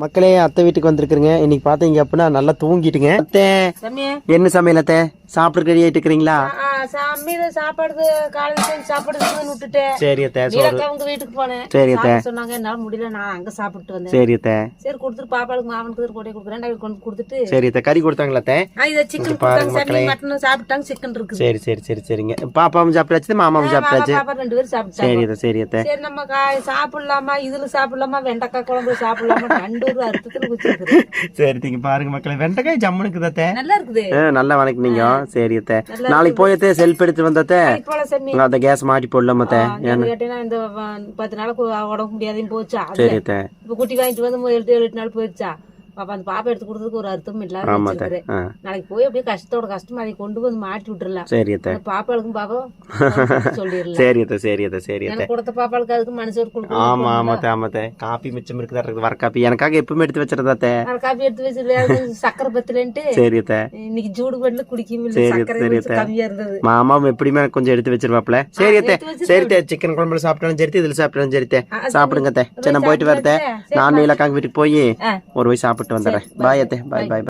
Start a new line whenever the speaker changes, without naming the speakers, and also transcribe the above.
மக்களே அத்தை வீட்டுக்கு வந்திருக்குறீங்க. இன்னைக்கு பாத்தீங்க அப்படின்னா நல்லா தூங்கிட்டுங்க. அத்தை என்ன சமையல் அத்தை? சாப்பிட ரெடி ஆயிட்டு இருக்கிறீங்களா?
சாப்பாடு காலையில சாப்பாடு விட்டுட்டேன்.
சரி அத்தை.
அவங்க வீட்டுக்கு போனேன்.
சரி அத்தை.
சொன்னாங்க என்னால முடியல, நான் அங்க சாப்பிட்டு வந்தேன்.
சரி அத்தை.
சரி கொடுத்துட்டு பாப்பாளுக்கு மாவனுக்கு கொடை கொடுக்குறேன் கொண்டு கொடுத்துட்டு.
சரி அத்தை. கறி கொடுத்தாங்களா அத்தை?
இத சிக்கன் கொடுத்தாங்க, மட்டன் சாப்பிட்டாங்க, சிக்கன் இருக்கு.
சரி சரி சரி சரிங்க. பாப்பாவும் சாப்பிட்டாச்சு, மாமாவும் சாப்பிட்டாச்சு.
பாப்பா ரெண்டு பேரும் சாப்பிட்டாங்க.
சரி அத்தை. சரி அத்தை.
சரி நம்ம சாப்பிடலாமா, இதுல சாப்பிடலாமா, வெண்டைக்காய் குழம்பு சாப்பிடலாமா, ரெண்டு ஒரு அர்த்தத்துல வச்சிருக்கு.
சரி நீங்க பாருங்க மக்களே, வெண்டைக்காய் ஜம்முனுக்கு அத்தை.
நல்லா இருக்குது.
நல்லா வணக்கம். சரி அத்தை. நாளைக்கு போயத்தே செல்ஃப் எடுத்து வந்தத்தே அந்த கேஸ் மாட்டி போடலாம் அத்தை.
கேட்டீங்கன்னா இந்த 10 நாளுக்கு உடம்பு முடியாதையும் போச்சா.
சரி அத்தை.
இப்ப குட்டி வாங்கிட்டு வந்து 7 நாள் போயிடுச்சா. பாப்பா அந்த பாப்பா எடுத்து கொடுத்ததுக்கு ஒரு அர்த்தம் இல்லாம நாளைக்கு போய் அப்படியே கஷ்டமா அதை கொண்டு வந்து மாட்டி விட்டுறலாம்.
சரி அத்தை.
பாப்பாளுக்கும் பாப்பா சொல்லிடலாம்.
சரி அத்தை. சரி அத்தை. சரி அத்தை.
கொடுத்த பாப்பாளுக்கு அதுக்கு மனுஷர் கொடுக்கணும்.
ஆமா ஆமாத்தே ஆமாத்தே. காப்பி மிச்சம் இருக்குதா இருக்கு, வர காப்பி எனக்காக எப்பவுமே எடுத்து வச்சிருந்தாத்தே.
காப்பி எடுத்து வச்சிருக்க சக்கரை பத்திலன்ட்டு.
சரி அத்தை.
இன்னைக்கு ஜூடு பண்ணல குடிக்க கம்மியா இருந்தது.
மாமாவும் எப்படியுமே கொஞ்சம் எடுத்து வச்சிருவாப்ல. சரி அத்தை. சரி சிக்கன் குழம்புல சாப்பிட்டாலும் சரி, இதுல சாப்பிட்டாலும் சரி சாப்பிடுங்க அத்தை. சரி நான் போயிட்டு வரத்தே. நான் நீலக்காங்க வீட்டுக்கு போய் ஒரு போய் சாப்பிட்டு வந்துடுறேன். பாய் அத்தை. பாய் பாய்.